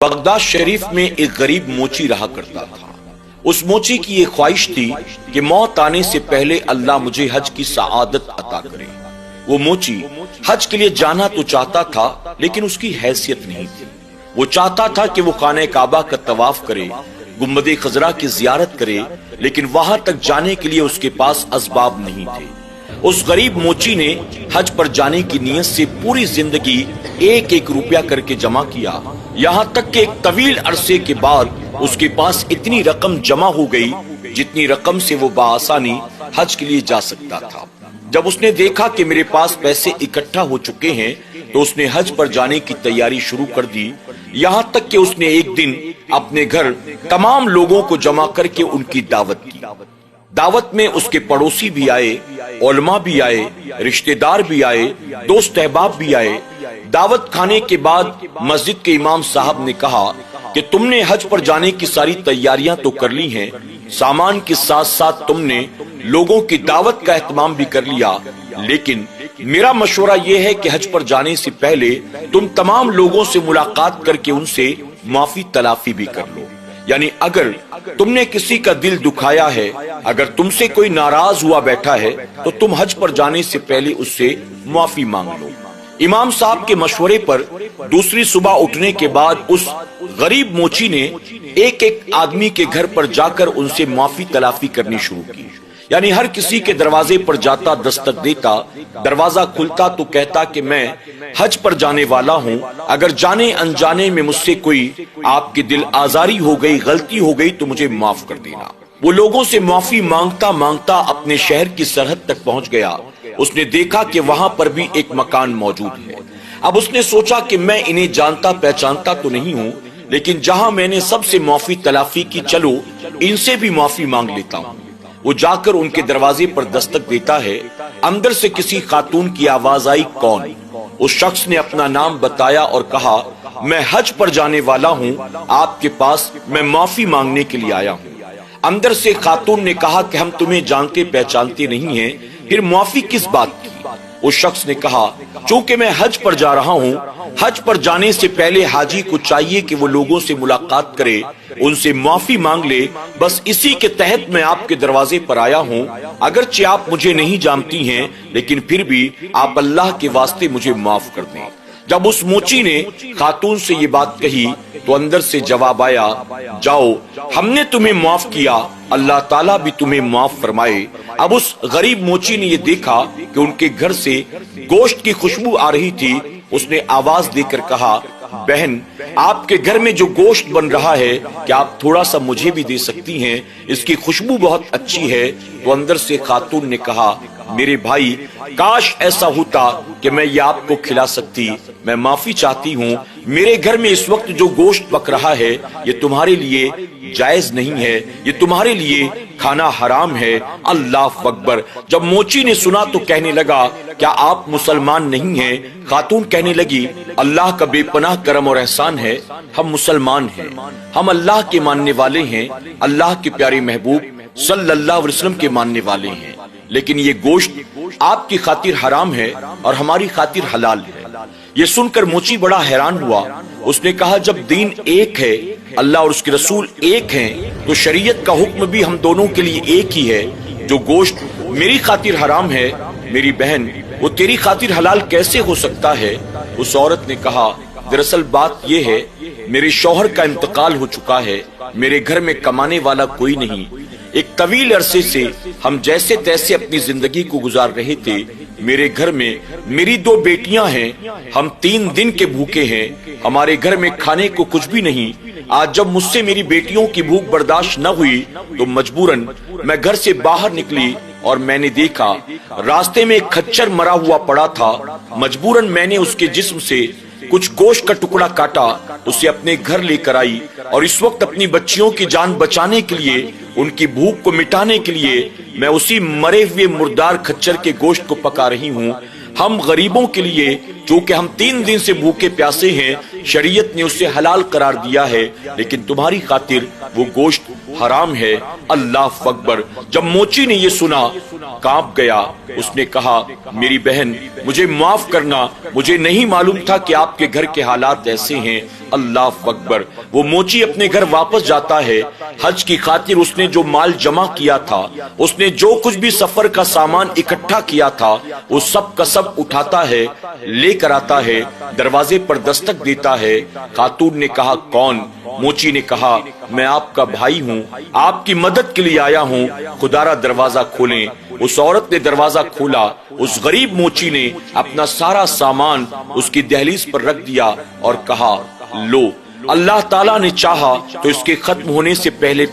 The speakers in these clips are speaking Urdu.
بغداد شریف میں ایک غریب موچی رہا کرتا تھا۔ اس موچی کی یہ خواہش تھی کہ موت آنے سے پہلے اللہ مجھے حج کی سعادت عطا کرے۔ وہ موچی حج کے لیے جانا تو چاہتا تھا لیکن اس کی حیثیت نہیں تھی۔ وہ چاہتا تھا کہ وہ خانہ کعبہ کا طواف کرے، گنبد خضرا کی زیارت کرے، لیکن وہاں تک جانے کے لیے اس کے پاس اسباب نہیں تھے۔ اس غریب موچی نے حج پر جانے کی نیت سے پوری زندگی ایک ایک روپیہ کر کے جمع کیا، یہاں تک کہ ایک طویل عرصے کے بعد اس کے پاس اتنی رقم جمع ہو گئی جتنی رقم سے وہ بآسانی حج کے لیے جا سکتا تھا۔ جب اس نے دیکھا کہ میرے پاس پیسے اکٹھا ہو چکے ہیں تو اس نے حج پر جانے کی تیاری شروع کر دی، یہاں تک کہ اس نے ایک دن اپنے گھر تمام لوگوں کو جمع کر کے ان کی دعوت کی۔ دعوت میں اس کے پڑوسی بھی آئے، علماء بھی آئے، رشتہ دار بھی آئے، دوست احباب بھی آئے۔ دعوت کھانے کے بعد مسجد کے امام صاحب نے کہا کہ تم نے حج پر جانے کی ساری تیاریاں تو کر لی ہیں، سامان کے ساتھ ساتھ تم نے لوگوں کی دعوت کا اہتمام بھی کر لیا، لیکن میرا مشورہ یہ ہے کہ حج پر جانے سے پہلے تم تمام لوگوں سے ملاقات کر کے ان سے معافی تلافی بھی کر لو۔ یعنی اگر تم نے کسی کا دل دکھایا ہے، اگر تم سے کوئی ناراض ہوا بیٹھا ہے تو تم حج پر جانے سے پہلے اس سے معافی مانگ لو۔ امام صاحب کے مشورے پر دوسری صبح اٹھنے کے بعد اس غریب موچی نے ایک ایک آدمی کے گھر پر جا کر ان سے معافی تلافی کرنی شروع کی۔ یعنی ہر کسی کے دروازے پر جاتا، دستک دیتا، دروازہ کھلتا تو کہتا کہ میں حج پر جانے والا ہوں، اگر جانے انجانے میں مجھ سے کوئی آپ کے دل آزاری ہو گئی، غلطی ہو گئی تو مجھے معاف کر دینا۔ وہ لوگوں سے معافی مانگتا مانگتا اپنے شہر کی سرحد تک پہنچ گیا۔ اس نے دیکھا کہ وہاں پر بھی ایک مکان موجود ہے۔ اب اس نے سوچا کہ میں انہیں جانتا پہچانتا تو نہیں ہوں، لیکن جہاں میں نے سب سے معافی تلافی کی، چلو ان سے بھی معافی مانگ لیتا ہوں۔ وہ جا کر ان کے دروازے پر دستک دیتا ہے، اندر سے کسی خاتون کی آواز آئی، کون؟ اس شخص نے اپنا نام بتایا اور کہا، میں حج پر جانے والا ہوں، آپ کے پاس میں معافی مانگنے کے لیے آیا ہوں۔ اندر سے خاتون نے کہا کہ ہم تمہیں جانتے پہچانتے نہیں ہیں، پھر معافی کس بات کی؟ اس شخص نے کہا، چونکہ میں حج پر جا رہا ہوں، حج پر جانے سے پہلے حاجی کو چاہیے کہ وہ لوگوں سے ملاقات کرے، ان سے معافی مانگ لے، بس اسی کے تحت میں آپ کے دروازے پر آیا ہوں۔ اگرچہ آپ مجھے نہیں جانتی ہیں لیکن پھر بھی آپ اللہ کے واسطے مجھے معاف کر دیں۔ جب اس موچی نے خاتون سے یہ بات کہی تو اندر سے جواب آیا، جاؤ، ہم نے تمہیں معاف کیا، اللہ تعالیٰ بھی تمہیں معاف فرمائے۔ اب اس غریب موچی نے یہ دیکھا کہ ان کے گھر سے گوشت کی خوشبو آ رہی تھی۔ اس نے آواز دے کر کہا، بہن، آپ کے گھر میں جو گوشت بن رہا ہے کیا آپ تھوڑا سا مجھے بھی دے سکتی ہیں؟ اس کی خوشبو بہت اچھی ہے۔ تو اندر سے خاتون نے کہا، میرے بھائی، کاش ایسا ہوتا کہ میں یہ آپ کو کھلا سکتی، میں معافی چاہتی ہوں، میرے گھر میں اس وقت جو گوشت پک رہا ہے یہ تمہارے لیے جائز نہیں ہے، یہ تمہارے لیے کھانا حرام ہے۔ اللہ اکبر۔ جب موچی نے سنا تو کہنے لگا، کیا آپ مسلمان نہیں ہیں؟ خاتون کہنے لگی، اللہ کا بے پناہ کرم اور احسان ہے، ہم مسلمان ہیں، ہم اللہ کے ماننے والے ہیں، اللہ کے پیارے محبوب صلی اللہ علیہ وسلم کے ماننے والے ہیں، لیکن یہ گوشت آپ کی خاطر حرام ہے اور ہماری خاطر حلال ہے۔ یہ سن کر موچی بڑا حیران ہوا۔ اس نے کہا، جب دین ایک ہے، اللہ اور اس کے رسول ایک ہیں، تو شریعت کا حکم بھی ہم دونوں کے لیے ایک ہی ہے۔ جو گوشت میری خاطر حرام ہے، میری بہن، وہ تیری خاطر حلال کیسے ہو سکتا ہے؟ اس عورت نے کہا، دراصل بات یہ ہے، میرے شوہر کا انتقال ہو چکا ہے، میرے گھر میں کمانے والا کوئی نہیں، ایک طویل عرصے سے ہم جیسے تیسے اپنی زندگی کو گزار رہے تھے۔ میرے گھر میں میری 2 بیٹیاں ہیں، ہم 3 دن کے بھوکے ہیں، ہمارے گھر میں کھانے کو کچھ بھی نہیں۔ آج جب مجھ سے میری بیٹیوں کی بھوک برداشت نہ ہوئی تو مجبوراً میں گھر سے باہر نکلی اور میں نے دیکھا راستے میں ایک کھچر مرا ہوا پڑا تھا۔ مجبوراً میں نے اس کے جسم سے کچھ گوشت کا ٹکڑا کاٹا، اسے اپنے گھر لے کر آئی، اور اس وقت اپنی بچیوں کی جان بچانے کے لیے، ان کی بھوک کو مٹانے کے لیے میں اسی مرے ہوئے مردار کھچر کے گوشت کو پکا رہی ہوں۔ ہم غریبوں کے لیے، چونکہ ہم 3 دن سے بھوکے پیاسے ہیں، شریعت نے اسے حلال قرار دیا ہے، لیکن تمہاری خاطر وہ گوشت حرام ہے۔ اللہ اکبر۔ جب موچی نے یہ سنا کانپ گیا۔ اس نے کہا، میری بہن، مجھے معاف کرنا، مجھے نہیں معلوم تھا کہ آپ کے گھر کے حالات ایسے ہیں، اللہ اکبر۔ وہ موچی اپنے گھر واپس جاتا ہے۔ حج کی خاطر اس نے جو مال جمع کیا تھا، اس نے جو کچھ بھی سفر کا سامان اکٹھا کیا تھا، وہ سب کا سب اٹھاتا ہے، لے کر آتا ہے، دروازے پر دستک دیتا ہے۔ خاتون نے کہا کون؟ موچی نے کہا میں آپ کا بھائی ہوں، آپ کی مدد کے لیے آیا ہوں، خدارا دروازہ کھولیں۔ اس عورت نے دروازہ کھولا۔ اس غریب موچی نے اپنا سارا سامان اس کی دہلیز پر رکھ دیا اور کہا لو، اللہ تعالیٰ نے چاہا تو اس کے ختم ہونے سے پہلے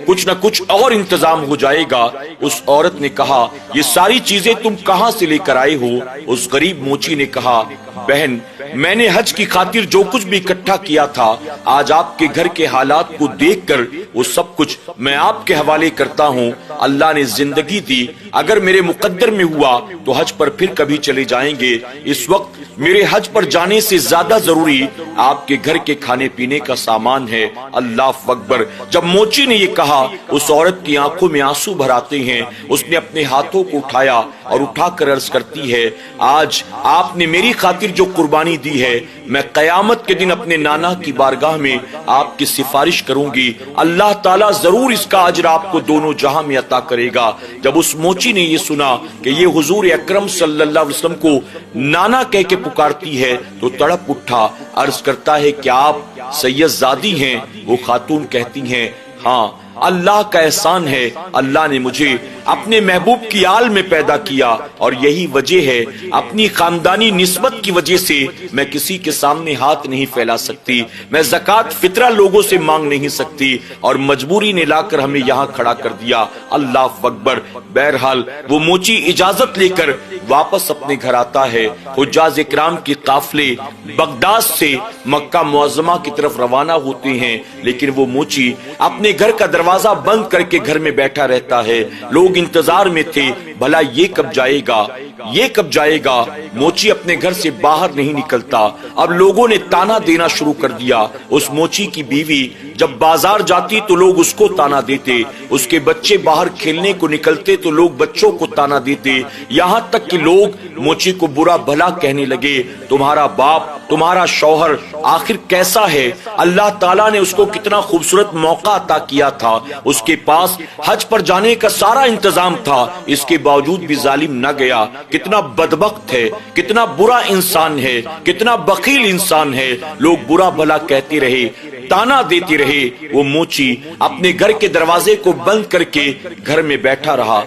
کچھ نہ کچھ اور انتظام ہو جائے گا۔ اس عورت نے کہا یہ ساری چیزیں تم کہاں سے لے کر آئے ہو؟ اس غریب موچی نے کہا بہن، میں نے حج کی خاطر جو کچھ بھی اکٹھا کیا تھا، آج آپ کے گھر کے حالات کو دیکھ کر وہ سب کچھ میں آپ کے حوالے کرتا ہوں۔ اللہ نے زندگی دی، اگر میرے مقدر میں ہوا تو حج پر پھر کبھی چلے جائیں گے۔ اس وقت میرے حج پر جانے سے زیادہ ضروری آپ کے گھر کے کھانے پینے کا سامان ہے۔ اللہ اکبر۔ جب موچی نے یہ کہا، اس عورت کی آنکھوں میں آنسو بھر آتے ہیں۔ اس نے اپنے ہاتھوں کو اٹھایا اور اٹھا کر عرض کرتی ہے آج آپ نے میری خاطر جو قربانی دی ہے، میں قیامت کے دن اپنے نانا کی بارگاہ میں آپ کی سفارش کروں گی، اللہ تعالیٰ ضرور اس کا اجر آپ کو دونوں جہاں میں عطا کرے گا۔ جب اس موچی نے یہ سنا کہ یہ حضور اکرم صلی اللہ علیہ وسلم کو نانا کہہ کے پکارتی ہے تو تڑپ اٹھا، عرض کرتا ہے کہ آپ سید زادی ہیں؟ وہ خاتون کہتی ہیں ہاں، اللہ کا احسان ہے، اللہ نے مجھے اپنے محبوب کی آل میں پیدا کیا، اور یہی وجہ ہے اپنی خاندانی نسبت کی وجہ سے میں کسی کے سامنے ہاتھ نہیں پھیلا سکتی، میں زکوٰۃ فطرہ لوگوں سے مانگ نہیں سکتی، اور مجبوری نے لا کر ہمیں یہاں کھڑا کر دیا۔ اللہ اکبر۔ بہرحال وہ موچی اجازت لے کر واپس اپنے گھر آتا ہے۔ حجاج اکرام کے قافلے بغداد سے مکہ معظمہ کی طرف روانہ ہوتے ہیں، لیکن وہ موچی اپنے گھر کا دروازہ بند کر کے گھر میں بیٹھا رہتا ہے۔ لوگ انتظار میں تھے بھلا یہ کب جائے گا، یہ کب جائے گا۔ موچی اپنے گھر سے باہر نہیں نکلتا۔ اب لوگوں نے تانا دینا شروع کر دیا۔ اس موچی کی بیوی جب بازار جاتی تو لوگ اس کو تانا دیتے، اس کے بچے باہر کھیلنے کو نکلتے تو لوگ بچوں کو تانا دیتے، یہاں تک کہ لوگ موچی کو برا بھلا کہنے لگے، تمہارا باپ، تمہارا شوہر آخر کیسا ہے؟ اللہ تعالیٰ نے اس کو کتنا خوبصورت موقع عطا کیا تھا، اس کے پاس حج پر جانے کا سارا انتظام تھا، اس کے باوجود بھی ظالم نہ گیا، کتنا بدبخت ہے، کتنا برا انسان ہے، کتنا بخیل انسان ہے۔ لوگ برا بھلا کہتے رہے، تانا دیتے رہے۔ وہ موچی اپنے گھر کے دروازے کو بند کر کے گھر میں بیٹھا رہا،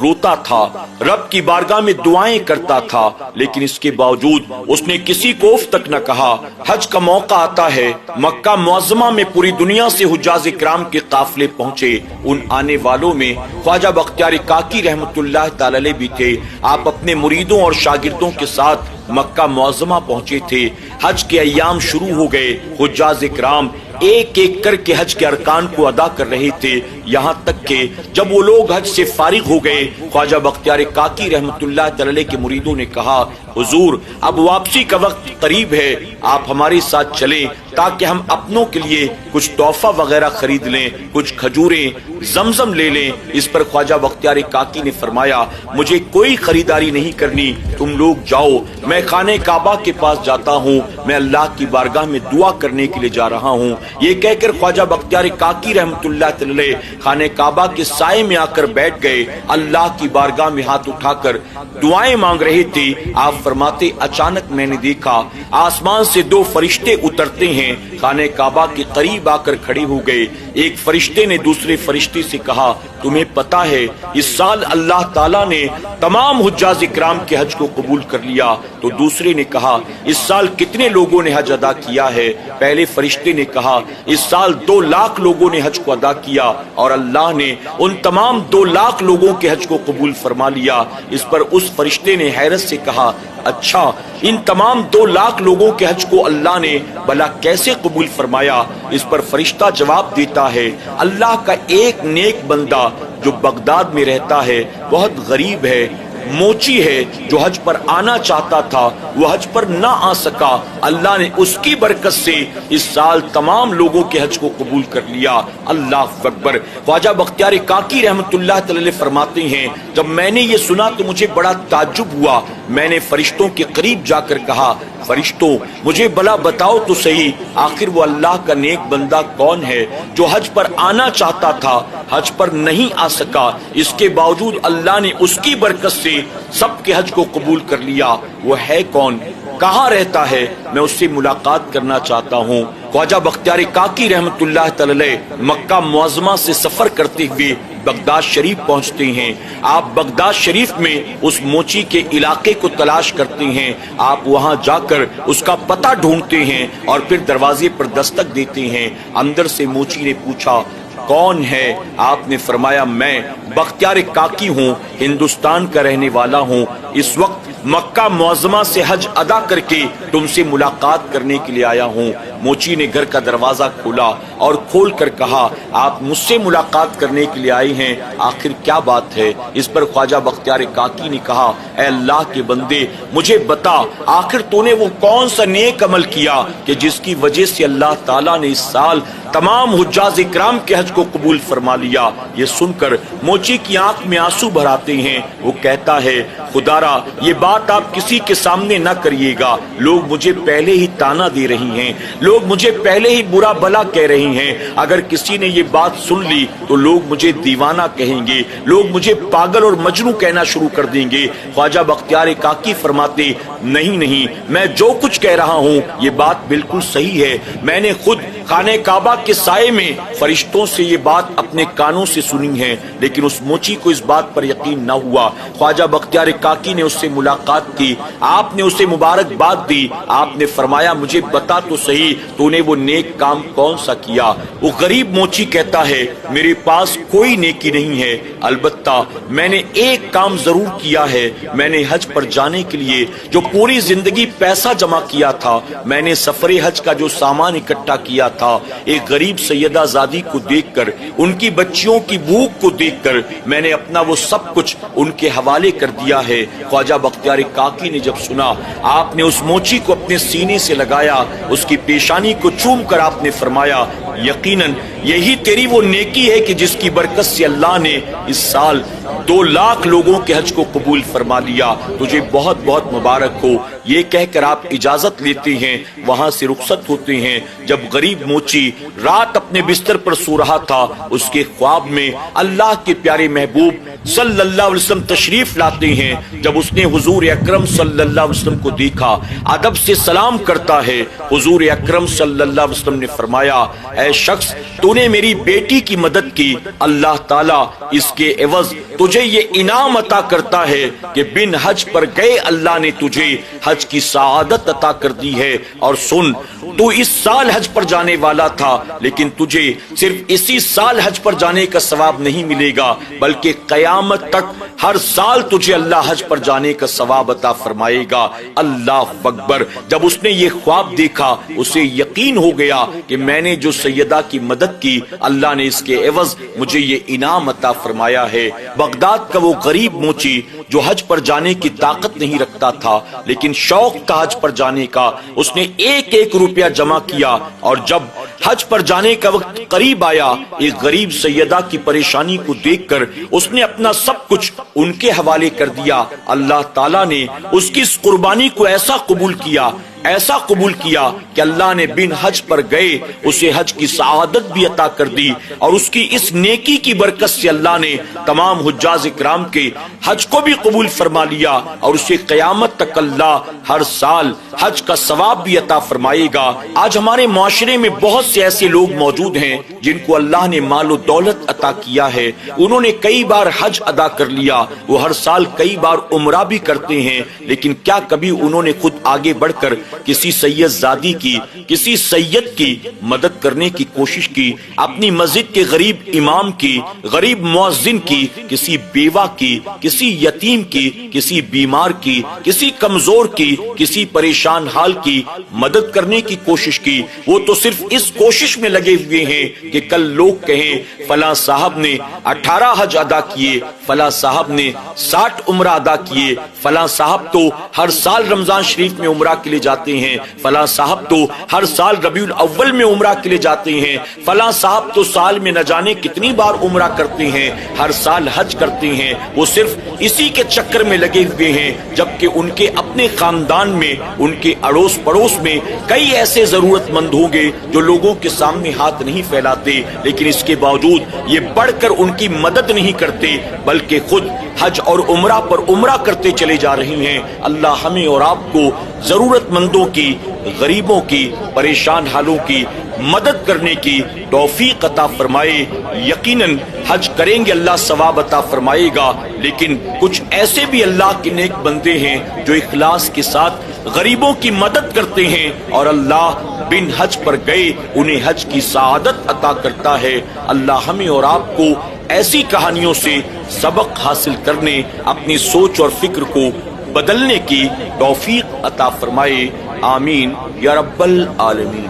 روتا تھا، رب کی بارگاہ میں دعائیں کرتا تھا، لیکن اس کے باوجود اس نے کسی کو اف تک نہ کہا۔ حج کا موقع آتا ہے، مکہ معظمہ میں پوری دنیا سے حجاج اکرام کے قافلے پہنچے۔ ان آنے والوں میں خواجہ بختیار کاکی رحمت اللہ تعالی علیہ بھی تھے۔ آپ اپنے مریدوں اور شاگردوں کے ساتھ مکہ معظمہ پہنچے تھے۔ حج کے ایام شروع ہو گئے۔ حجاج اکرام ایک ایک کر کے حج کے ارکان کو ادا کر رہے تھے، یہاں تک کہ جب وہ لوگ حج سے فارغ ہو گئے، خواجہ بختیار کاکی رحمت اللہ تعالی کے مریدوں نے کہا حضور اب واپسی کا وقت قریب ہے، آپ ہمارے ساتھ چلیں تاکہ ہم اپنوں کے لیے کچھ تحفہ وغیرہ خرید لیں، کچھ کھجوریں، زمزم لے لیں۔ اس پر خواجہ بختیار کاکی نے فرمایا مجھے کوئی خریداری نہیں کرنی، تم لوگ جاؤ، میں خانہ کعبہ کے پاس جاتا ہوں، میں اللہ کی بارگاہ میں دعا کرنے کے لیے جا رہا ہوں۔ یہ کہہ کر خواجہ بختیار کاکی رحمت اللہ تعالی خانہ کعبہ کے سائے میں آ کر بیٹھ گئے، اللہ کی بارگاہ میں ہاتھ اٹھا کر دعائیں مانگ رہے تھے۔ آپ فرماتے اچانک میں نے دیکھا آسمان سے دو فرشتے اترتے ہیں، خانہ کعبہ کے قریب آ کر کھڑے ہو گئے۔ ایک فرشتے نے دوسرے فرشتے سے کہا تمہیں پتا ہے اس سال اللہ تعالیٰ نے تمام حجاج اکرام کے حج کو قبول کر لیا؟ تو دوسرے نے کہا اس سال کتنے لوگوں نے حج ادا کیا ہے؟ پہلے فرشتے نے کہا اس سال 2 لاکھ لوگوں نے حج کو ادا کیا، اور اللہ نے ان تمام 2 لاکھ لوگوں کے حج کو قبول فرما لیا۔ اس پر اس فرشتے نے حیرت سے کہا اچھا ان تمام 2 لاکھ لوگوں کے حج کو اللہ نے بھلا کیسے قبول فرمایا؟ اس پر فرشتہ جواب دیتا ہے اللہ کا ایک نیک بندہ جو بغداد میں رہتا ہے، بہت غریب ہے، موچی ہے جو حج پر آنا چاہتا تھا وہ حج پر نہ آ سکا، اللہ نے اس کی برکت سے اس سال تمام لوگوں کے حج کو قبول کر لیا۔ اللہ اکبر۔ خواجہ بختیار کاکی رحمت اللہ تعالی فرماتے ہیں جب میں نے یہ سنا تو مجھے بڑا تعجب ہوا، میں نے فرشتوں کے قریب جا کر کہا فرشتوں مجھے بلا بتاؤ تو صحیح آخر وہ اللہ کا نیک بندہ کون ہے جو حج پر آنا چاہتا تھا حج پر نہیں آ سکا، اس کے باوجود اللہ نے اس کی برکت سے سب کے حج کو قبول کر لیا، وہ ہے کون، کہاں رہتا ہے، میں اس سے ملاقات کرنا چاہتا ہوں۔ خواجہ بختیار کاکی رحمت اللہ تعالی مکہ معظمہ سے سفر کرتے ہوئے بغداد شریف پہنچتے ہیں۔ آپ بغداد شریف میں اس موچی کے علاقے کو تلاش کرتے ہیں، آپ وہاں جا کر اس کا پتہ ڈھونڈتے ہیں اور پھر دروازے پر دستک دیتے ہیں۔ اندر سے موچی نے پوچھا کون ہے؟ آپ نے فرمایا میں بختیار کاکی ہوں، ہندوستان کا رہنے والا ہوں، اس وقت مکہ معظمہ سے حج ادا کر کے تم سے ملاقات کرنے کے لیے آیا ہوں۔ موچی نے گھر کا دروازہ کھولا اور کھول کر کہا آپ مجھ سے ملاقات کرنے کے لیے آئے ہیں، آخر کیا بات ہے؟ اس پر خواجہ بختیار کاکی نے کہا اے اللہ کے بندے مجھے بتا آخر تو نے وہ کون سا نیک عمل کیا کہ جس کی وجہ سے اللہ تعالیٰ نے اس سال تمام حجاج اکرام کے حج کو قبول فرما لیا۔ یہ سن کر موچی کی آنکھ میں آنسو بھر آتے ہیں، وہ کہتا ہے خدارا یہ بات آپ کسی کے سامنے نہ کریے گا، لوگ مجھے پہلے ہی تانا دے رہی ہیں، لوگ مجھے پہلے ہی برا بھلا کہہ رہی ہیں، اگر کسی نے یہ بات سن لی تو لوگ مجھے دیوانہ کہیں گے، لوگ مجھے پاگل اور مجنوں کہنا شروع کر دیں گے۔ خواجہ بختیار کاکی فرماتے نہیں میں جو کچھ کہہ رہا ہوں یہ بات بالکل صحیح ہے، میں نے خود خانہ کعبہ کے سائے میں فرشتوں سے یہ بات اپنے کانوں سے سنی ہے، لیکن اس موچی کو اس بات پر یقین نہ ہوا۔ خواجہ بختیار کاکی نے اس سے ملاقات کی، آپ نے اسے مبارکباد دی، آپ نے فرمایا مجھے بتا تو صحیح تو نے وہ نیک کام کون سا کیا؟ وہ غریب موچی کہتا ہے میرے پاس کوئی نیکی نہیں ہے، البتہ میں نے ایک کام ضرور کیا ہے، میں نے حج پر جانے کے لیے جو پوری زندگی پیسہ جمع کیا تھا، میں نے سفر حج کا جو سامان اکٹھا کیا تھا، ایک غریب سیدہ زادی کو دیکھ کر ان کی بچیوں کی بھوک کو دیکھ کر میں نے اپنا وہ سب کچھ ان کے حوالے کر دیا ہے۔ خواجہ بختیار کاکی نے جب سنا آپ نے اس موچی کو اپنے سینے سے لگایا، اس کی پیشانی کو چوم کر آپ نے فرمایا یقیناً یہی تیری وہ نیکی ہے کہ جس کی برکت سے اللہ نے اس سال 2 لاکھ لوگوں کے حج کو قبول فرما لیا، تجھے بہت بہت مبارک ہو۔ یہ کہہ کر آپ اجازت لیتے ہیں، وہاں سے رخصت ہوتے ہیں۔ جب غریب موچی رات اپنے بستر پر سو رہا تھا، اس کے خواب میں اللہ کے پیارے محبوب صلی اللہ علیہ وسلم تشریف لاتے ہیں۔ جب اس نے حضور اکرم صلی اللہ علیہ وسلم کو دیکھا، ادب سے سلام کرتا ہے۔ حضور اکرم صلی اللہ علیہ وسلم نے فرمایا اے شخص تو نے میری بیٹی کی مدد کی، اللہ تعالیٰ اس کے عوض تجھے یہ انعام عطا کرتا ہے کہ بن حج پر گئے اللہ نے تجھے حج کی سعادت عطا کر دی ہے۔ اور سن تو اس سال حج پر جانے والا تھا، لیکن تجھے صرف اسی سال حج پر جانے کا ثواب نہیں ملے گا بلکہ قیامت تک ہر سال تجھے اللہ حج پر جانے کا ثواب عطا فرمائے گا۔ اللہ اکبر۔ جب اس نے یہ خواب دیکھا اسے یقین ہو گیا کہ میں نے جو سیدہ کی مدد کی اللہ نے اس کے عوض مجھے یہ انعام عطا فرمایا ہے۔ بغداد کا وہ غریب موچی جو حج پر جانے کی طاقت نہیں رکھتا تھا لیکن شوق تھا حج پر جانے کا، اس نے ایک ایک روپیہ جمع کیا، اور جب حج پر جانے کا وقت قریب آیا ایک غریب سیدہ کی پریشانی کو دیکھ کر اس نے اپنا سب کچھ ان کے حوالے کر دیا۔ اللہ تعالیٰ نے اس کی اس قربانی کو ایسا قبول کیا کہ اللہ نے بن حج پر گئے اسے حج کی سعادت بھی عطا کر دی، اور اس کی اس نیکی کی برکت سے اللہ نے تمام حجاج اکرام کے حج کو بھی قبول فرما لیا، اور اسے قیامت تک اللہ ہر سال حج کا ثواب بھی عطا فرمائے گا۔ آج ہمارے معاشرے میں بہت سے ایسے لوگ موجود ہیں جن کو اللہ نے مال و دولت عطا کیا ہے، انہوں نے کئی بار حج ادا کر لیا، وہ ہر سال کئی بار عمرہ بھی کرتے ہیں، لیکن کیا کبھی انہوں نے خود آگے بڑھ کر کسی سید زادی کی، کسی سید کی مدد کرنے کی کوشش کی، اپنی مسجد کے غریب امام کی، غریب مؤذن کی، کسی بیوہ کی، کسی یتیم کی، کسی بیمار کی، کسی کمزور کی، کسی پریشان حال کی مدد کرنے کی کوشش کی۔ وہ تو صرف اس کوشش میں لگے ہوئے ہیں کہ کل لوگ کہیں فلاں صاحب نے 18 حج ادا کیے، فلاں صاحب نے 60 عمرہ ادا کیے، فلاں صاحب تو ہر سال رمضان شریف میں عمرہ کے لیے جاتے ہیں، فلاں صاحب تو ہر سال ربیع الاول میں عمرہ کے لیے جاتے ہیں، فلاں صاحب تو سال میں نہ جانے کتنی بار عمرہ کرتے ہیں، ہر سال حج کرتے ہیں۔ وہ صرف اسی کے چکر میں لگے ہوئے ہیں، جبکہ ان کے اپنے خاندان میں، ان کے اڑوس پڑوس میں کئی ایسے ضرورت مند ہوں گے جو لوگوں کے سامنے ہاتھ نہیں پھیلاتے، لیکن اس کے باوجود یہ بڑھ کر ان کی مدد نہیں کرتے، بلکہ خود حج اور عمرہ پر عمرہ کرتے چلے جا رہے ہیں۔ اللہ ہمیں اور آپ کو ضرورت مندوں کی، غریبوں کی، پریشان حالوں کی مدد کرنے کی توفیق عطا فرمائے۔ یقیناً حج کریں گے اللہ ثواب عطا فرمائے گا، لیکن کچھ ایسے بھی اللہ کے نیک بندے ہیں جو اخلاص کے ساتھ غریبوں کی مدد کرتے ہیں، اور اللہ بن حج پر گئے انہیں حج کی سعادت عطا کرتا ہے۔ اللہ ہمیں اور آپ کو ایسی کہانیوں سے سبق حاصل کرنے، اپنی سوچ اور فکر کو بدلنے کی توفیق عطا فرمائے۔ آمین یا رب العالمین۔